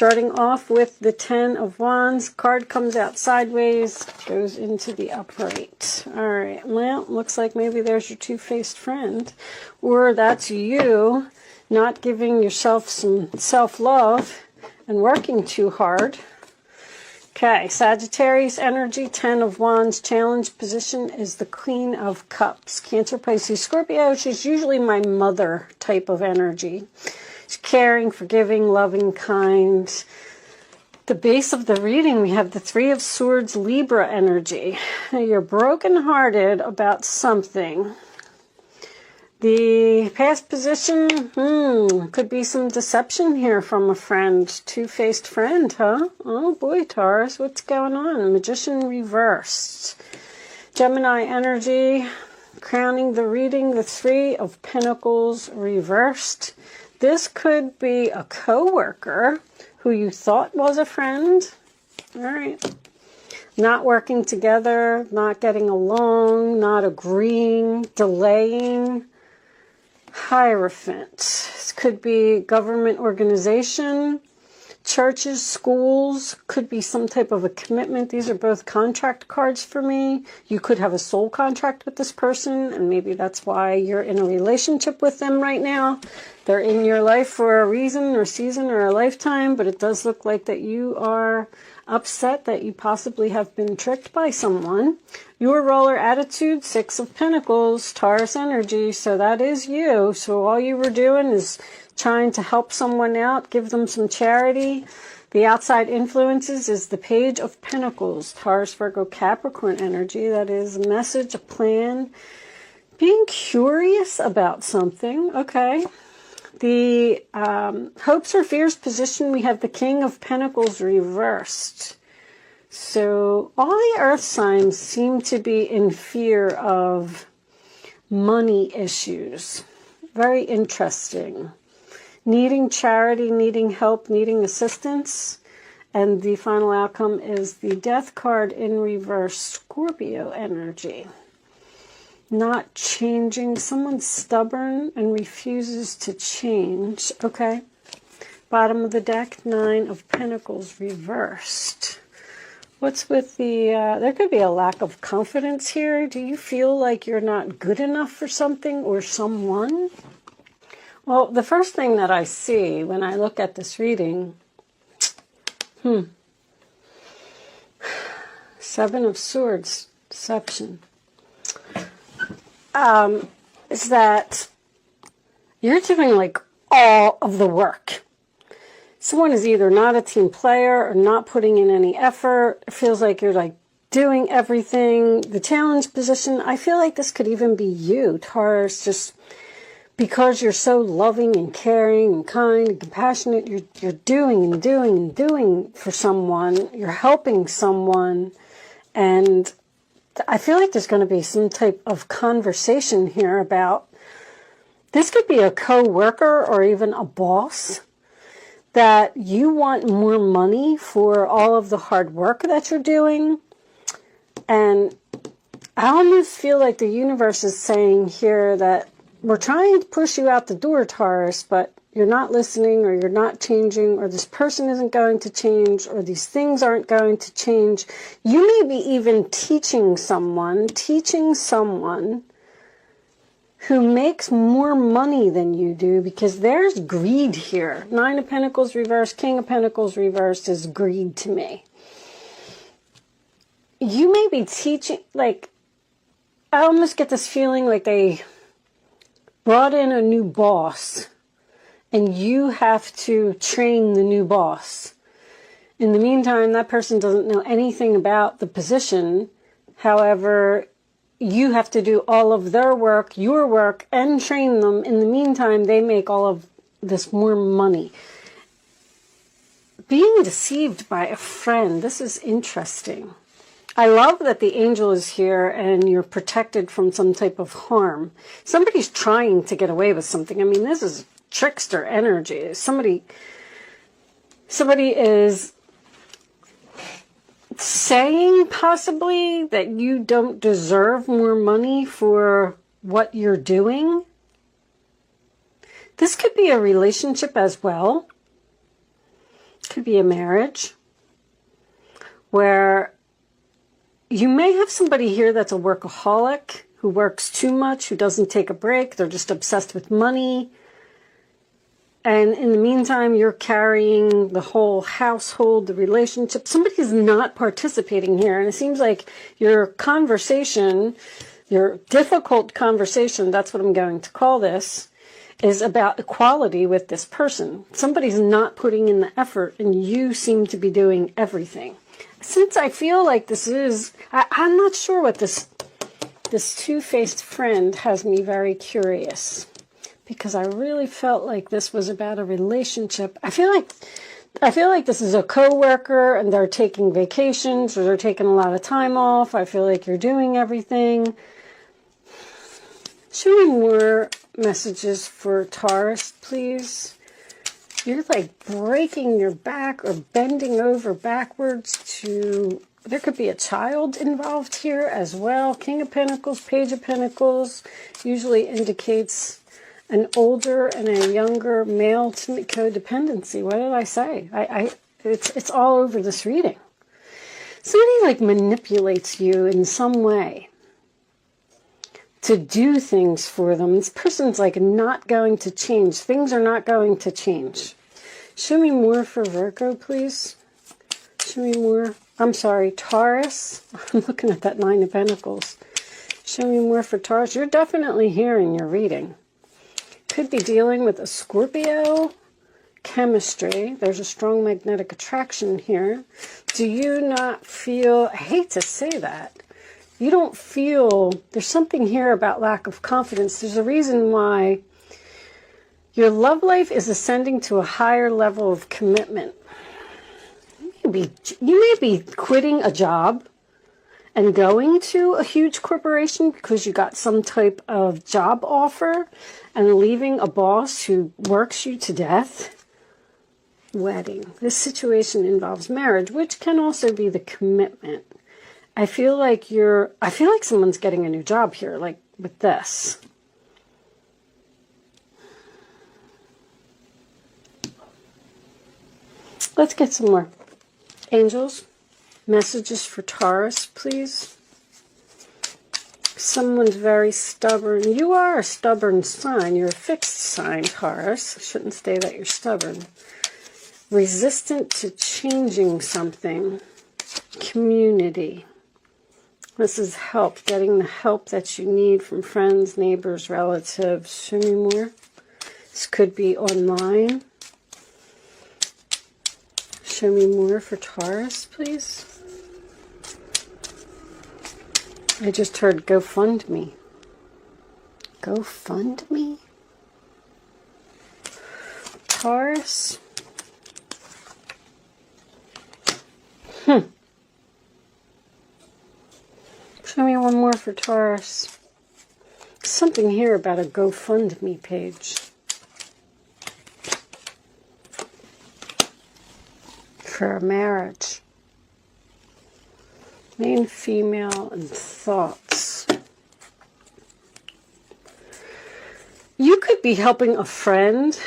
Starting off with the 10 of Wands. Card comes out sideways, goes into the upright. All right, well, looks like maybe there's your two-faced friend. Or that's you not giving yourself some self-love and working too hard. Okay, Sagittarius energy, 10 of Wands. Challenge position is the Queen of Cups. Cancer, Pisces, Scorpio. She's usually my mother type of energy. She's caring, forgiving, loving, kind. The base of the reading, we have the 3 of Swords, Libra energy. Now, you're brokenhearted about something. The past position, could be some deception here from a friend. Two-faced friend, huh? Oh boy, Taurus, what's going on? Magician reversed. Gemini energy, crowning the reading, the 3 of Pentacles reversed. This could be a co-worker who you thought was a friend. All right. Not working together, not getting along, not agreeing, delaying. Hierophant. This could be government organization, churches, schools, could be some type of a commitment. These are both contract cards for me. You could have a soul contract with this person, and maybe that's why you're in a relationship with them right now. They're in your life for a reason or season or a lifetime, but it does look like that you are upset that you possibly have been tricked by someone. Your roller attitude, 6 of Pentacles, Taurus energy, so that is you. So all you were doing is trying to help someone out, give them some charity. The outside influences is the Page of Pentacles, Taurus, Virgo, Capricorn energy. That is a message, a plan, being curious about something. Okay. The hopes or fears position, we have the King of Pentacles reversed. So all the earth signs seem to be in fear of money issues. Very interesting. Needing charity, needing help, needing assistance. And the final outcome is the Death card in reverse, Scorpio energy. Not changing. Someone's stubborn and refuses to change. Okay. Bottom of the deck, 9 of Pentacles reversed. What's with the, there could be a lack of confidence here. Do you feel like you're not good enough for something or someone? Well, the first thing that I see when I look at this reading, 7 of Swords, deception. Is that you're doing like all of the work. Someone is either not a team player or not putting in any effort. It feels like you're like doing everything. The challenge position, I feel like this could even be you, Taurus, just because you're so loving and caring and kind and compassionate. You're doing and doing and doing for someone. You're helping someone. And I feel like there's going to be some type of conversation here about, this could be a co-worker or even a boss, that you want more money for all of the hard work that you're doing. And I almost feel like the universe is saying here that we're trying to push you out the door, Taurus, but you're not listening, or you're not changing, or this person isn't going to change, or these things aren't going to change. You may be even teaching someone who makes more money than you do, because there's greed here. 9 of Pentacles reversed, King of Pentacles reversed is greed to me. You may be teaching, like, I almost get this feeling like they brought in a new boss, and you have to train the new boss. In the meantime, that person doesn't know anything about the position. However, you have to do all of their work, your work, and train them. In the meantime, they make all of this more money. Being deceived by a friend, this is interesting. I love that the angel is here and you're protected from some type of harm. Somebody's trying to get away with something. I mean, this is trickster energy. Somebody is saying possibly that you don't deserve more money for what you're doing. This could be a relationship as well. Could be a marriage where you may have somebody here that's a workaholic, who works too much, who doesn't take a break. They're just obsessed with money. And in the meantime, you're carrying the whole household, the relationship. Somebody's not participating here. And it seems like your conversation, your difficult conversation, that's what I'm going to call this, is about equality with this person. Somebody's not putting in the effort, and you seem to be doing everything. Since I feel like this is, I'm not sure what this two-faced friend has me very curious. Because I really felt like this was about a relationship. I feel like this is a coworker and they're taking vacations or they're taking a lot of time off. I feel like you're doing everything. Show me more messages for Taurus, please. You're like breaking your back or bending over backwards to... There could be a child involved here as well. King of Pentacles, Page of Pentacles usually indicates an older and a younger male to codependency. What did I say? It's all over this reading. Somebody like manipulates you in some way to do things for them. This person's like not going to change. Things are not going to change. Show me more for Virgo, please. Show me more. I'm sorry, Taurus. I'm looking at that Nine of Pentacles. Show me more for Taurus. You're definitely here in your reading. Could be dealing with a Scorpio. Chemistry. There's a strong magnetic attraction here. Do you not feel... I hate to say that. You don't feel... There's something here about lack of confidence. There's a reason why your love life is ascending to a higher level of commitment. You may be quitting a job and going to a huge corporation because you got some type of job offer and leaving a boss who works you to death. Wedding. This situation involves marriage, which can also be the commitment. I feel like someone's getting a new job here, like with this. Let's get some more. Angels, messages for Taurus, please. Someone's very stubborn. You are a stubborn sign. You're a fixed sign, Taurus. I shouldn't say that you're stubborn. Resistant to changing something. Community. This is help. Getting the help that you need from friends, neighbors, relatives. Show me more. This could be online. Show me more for Taurus, please. I just heard GoFundMe. GoFundMe? Taurus? Show me one more for Taurus. Something here about a GoFundMe page. For a marriage. Main, female, and thoughts. You could be helping a friend.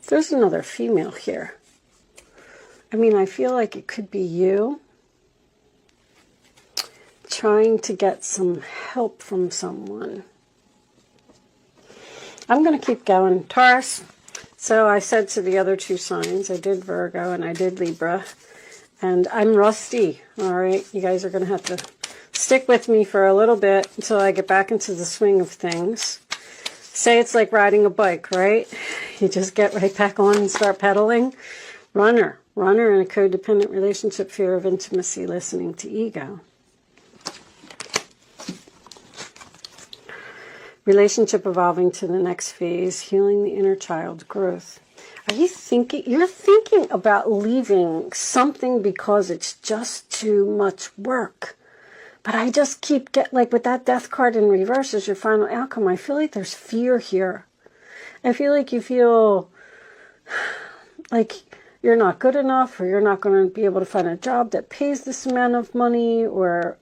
There's another female here. I mean, I feel like it could be you trying to get some help from someone. I'm going to keep going. Taurus. So I said to the other two signs, I did Virgo and I did Libra. And I'm rusty. All right. You guys are going to have to stick with me for a little bit until I get back into the swing of things. Say it's like riding a bike, right? You just get right back on and start pedaling. Runner in a codependent relationship, fear of intimacy, listening to ego. Relationship evolving to the next phase, healing the inner child, growth. Are you thinking, you're thinking about leaving something because it's just too much work. But I just keep like with that death card in reverse as your final outcome, I feel like there's fear here. I feel like you feel like you're not good enough, or you're not going to be able to find a job that pays this amount of money, or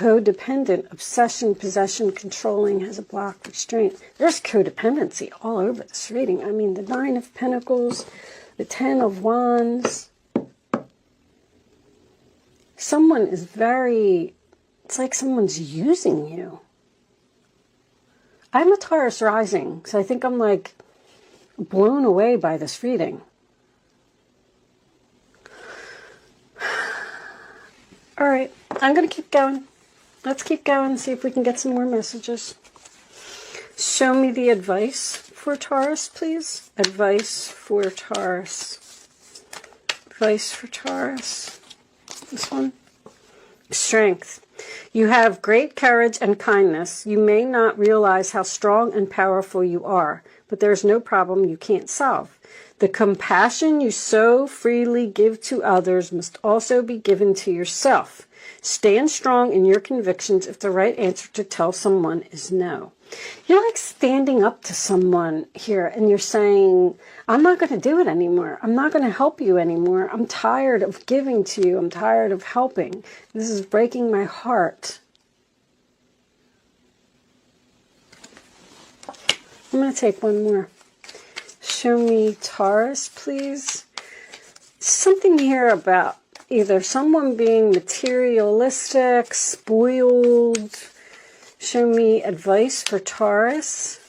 codependent, obsession, possession, controlling, has a block, restraint. There's codependency all over this reading. I mean, the 9 of Pentacles, the 10 of Wands. Someone is it's like someone's using you. I'm a Taurus rising, so I think I'm like blown away by this reading. All right, I'm going to keep going. Let's keep going and see if we can get some more messages. Show me the advice for Taurus, please. Advice for Taurus. Advice for Taurus. This one. Strength. You have great courage and kindness. You may not realize how strong and powerful you are, but there's no problem you can't solve. The compassion you so freely give to others must also be given to yourself. Stand strong in your convictions if the right answer to tell someone is no. You're like standing up to someone here and you're saying, I'm not going to do it anymore. I'm not going to help you anymore. I'm tired of giving to you. I'm tired of helping. This is breaking my heart. I'm going to take one more. Show me Taurus, please. Something here about either someone being materialistic, spoiled. Show me advice for Taurus.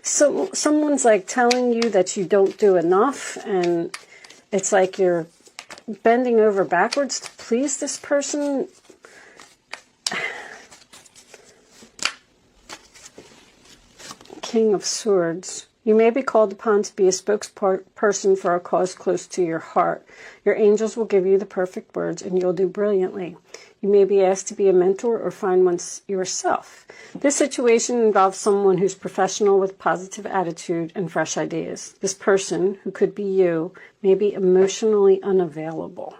So someone's like telling you that you don't do enough, and it's like you're bending over backwards to please this person. King of Swords. You may be called upon to be a spokesperson for a cause close to your heart. Your angels will give you the perfect words and you'll do brilliantly. You may be asked to be a mentor or find one yourself. This situation involves someone who's professional with positive attitude and fresh ideas. This person, who could be you, may be emotionally unavailable.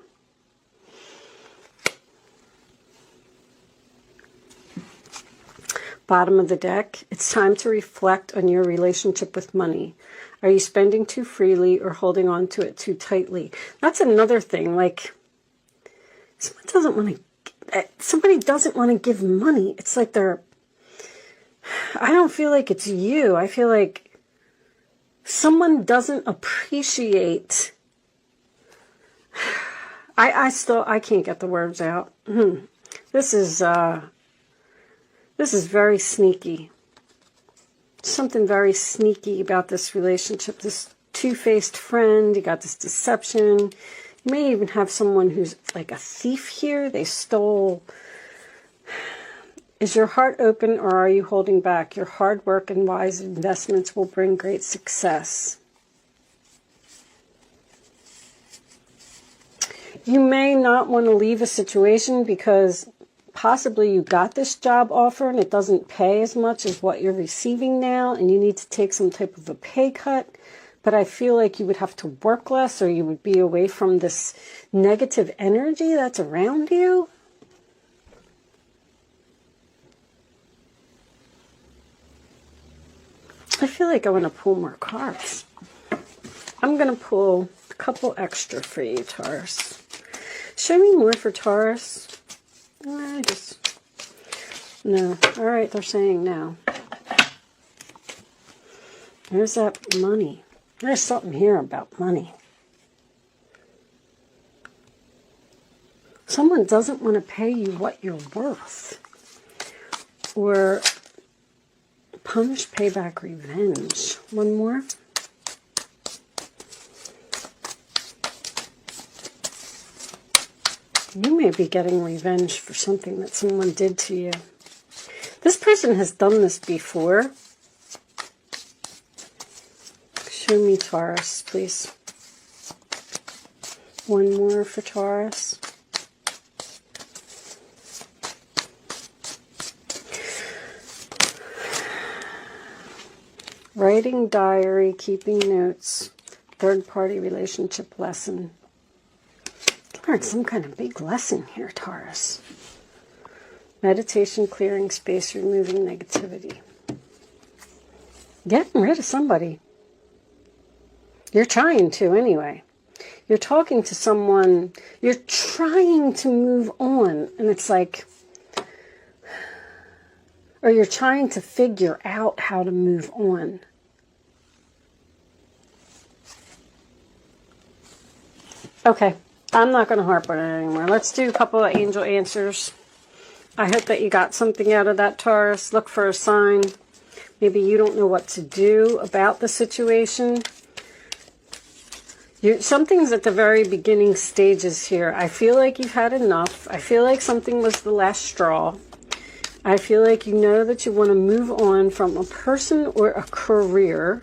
Bottom of the deck, it's time to reflect on your relationship with money. Are you spending too freely or holding on to it too tightly? That's another thing, like somebody doesn't want to give money. It's like I don't feel like it's you. I feel like someone doesn't appreciate. I can't get the words out. This is very sneaky. Something very sneaky about this relationship. This two-faced friend, you got this deception. You may even have someone who's like a thief here. They stole. Is your heart open or are you holding back? Your hard work and wise investments will bring great success. You may not want to leave a situation because possibly you got this job offer and it doesn't pay as much as what you're receiving now and you need to take some type of a pay cut. But I feel like you would have to work less or you would be away from this negative energy that's around you. I feel like I want to pull more cards. I'm going to pull a couple extra for you, Taurus. Show me more for Taurus. No. All right, they're saying no. There's that money. There's something here about money. Someone doesn't want to pay you what you're worth. Or punish, payback, revenge. One more. You may be getting revenge for something that someone did to you. This person has done this before. Show me Taurus, please. One more for Taurus. Writing diary, keeping notes, third-party relationship lesson. Learn some kind of big lesson here, Taurus. Meditation, clearing space, removing negativity. Getting rid of somebody. You're trying to anyway. You're talking to someone, you're trying to move on, and it's like, or you're trying to figure out how to move on. Okay, I'm not going to harp on it anymore. Let's do a couple of angel answers. I hope that you got something out of that, Taurus. Look for a sign. Maybe you don't know what to do about the situation. Something's at the very beginning stages here. I feel like you've had enough. I feel like something was the last straw. I feel like you know that you want to move on from a person or a career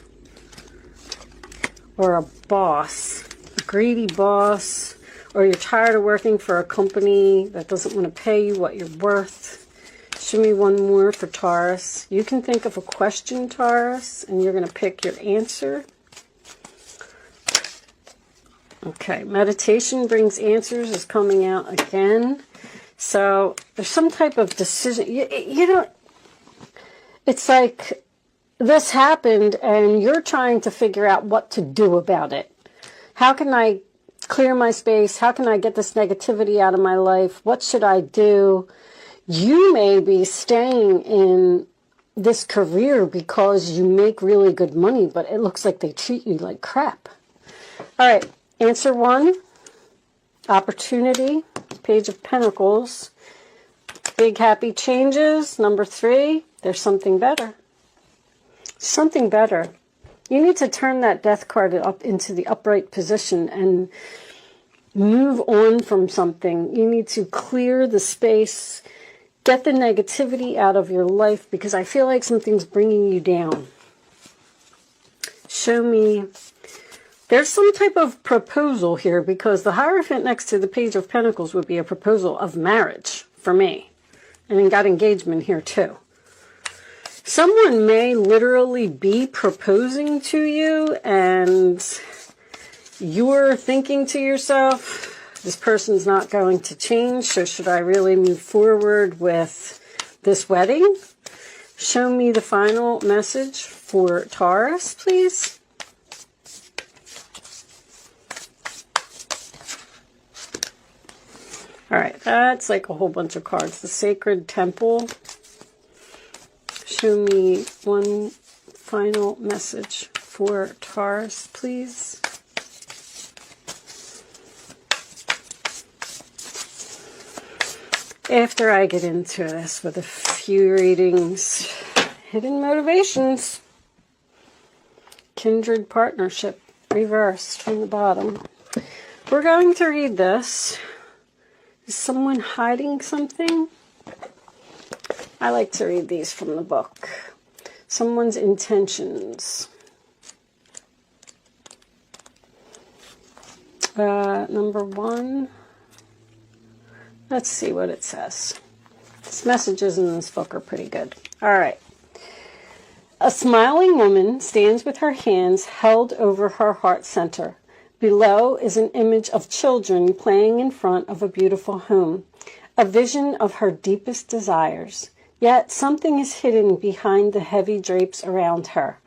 or a boss, a greedy boss, or you're tired of working for a company that doesn't want to pay you what you're worth. Show me one more for Taurus. You can think of a question, Taurus, and you're going to pick your answer. Okay, meditation brings answers is coming out again. So there's some type of decision. You know, it's like this happened and you're trying to figure out what to do about it. How can I clear my space? How can I get this negativity out of my life? What should I do? You may be staying in this career because you make really good money, but it looks like they treat you like crap. All right, answer 1, opportunity, Page of Pentacles, big happy changes. Number 3, there's something better. Something better. You need to turn that death card up into the upright position and move on from something. You need to clear the space, get the negativity out of your life, because I feel like something's bringing you down. Show me. There's some type of proposal here, because the Hierophant next to the Page of Pentacles would be a proposal of marriage for me. And then got engagement here too. Someone may literally be proposing to you and you're thinking to yourself, this person's not going to change, so should I really move forward with this wedding? Show me the final message for Taurus, please. All right, that's like a whole bunch of cards. The Sacred Temple. Show me one final message for Taurus, please. After I get into this with a few readings, hidden motivations, kindred partnership, reversed from the bottom. We're going to read this. Is someone hiding something? I like to read these from the book. Someone's intentions. Number 1. Let's see what it says. These messages in this book are pretty good. All right. A smiling woman stands with her hands held over her heart center. Below is an image of children playing in front of a beautiful home, a vision of her deepest desires. Yet something is hidden behind the heavy drapes around her.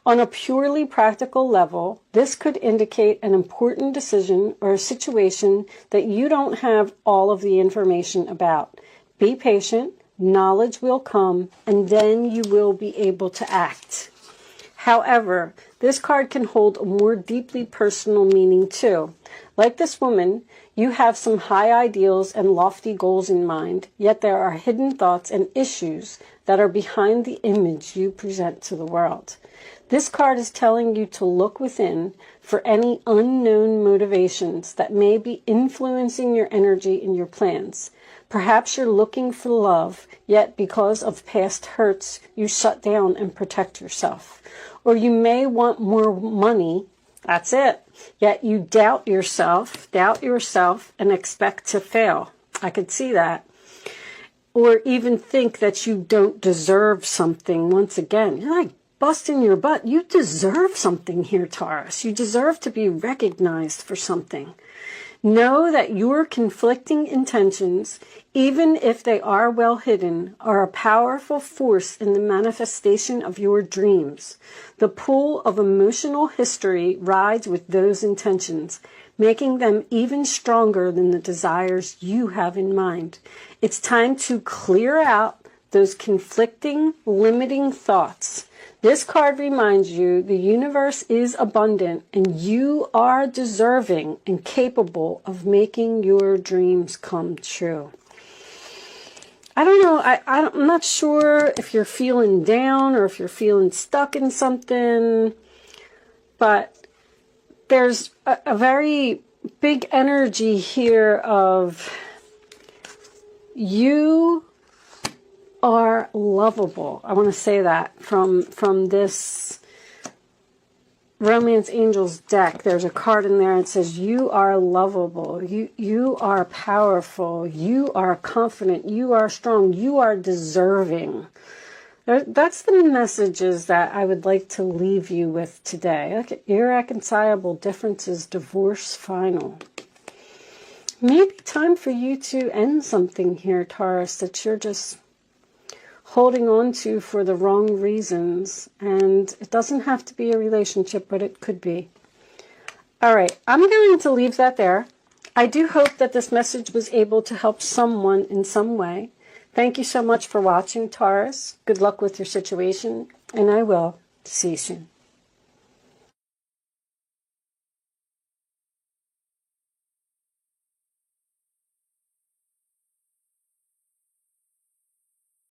On a purely practical level, this could indicate an important decision or a situation that you don't have all of the information about. Be patient, knowledge will come, and then you will be able to act. However, this card can hold a more deeply personal meaning too. Like this woman, you have some high ideals and lofty goals in mind, yet there are hidden thoughts and issues that are behind the image you present to the world. This card is telling you to look within for any unknown motivations that may be influencing your energy and your plans. Perhaps you're looking for love, yet because of past hurts, you shut down and protect yourself. Or you may want more money, that's it, yet you doubt yourself and expect to fail. I could see that. Or even think that you don't deserve something. Once again, you're like busting your butt. You deserve something here, Taurus. You deserve to be recognized for something. Know that your conflicting intentions, even if they are well hidden, are a powerful force in the manifestation of your dreams. The pull of emotional history rides with those intentions, making them even stronger than the desires you have in mind. It's time to clear out those conflicting, limiting thoughts. This card reminds you the universe is abundant and you are deserving and capable of making your dreams come true. I don't know, I'm not sure if you're feeling down or if you're feeling stuck in something, but there's a very big energy here of you are lovable. I want to say that from this Romance Angels deck. There's a card in there that says you are lovable. You are powerful. You are confident. You are strong. You are deserving. That's the messages that I would like to leave you with today. Look at irreconcilable differences, divorce final. Maybe time for you to end something here, Taurus, that you're just holding on to for the wrong reasons. And it doesn't have to be a relationship, but it could be. All right, I'm going to leave that there. I do hope that this message was able to help someone in some way. Thank you so much for watching, Taurus. Good luck with your situation, and I will see you soon.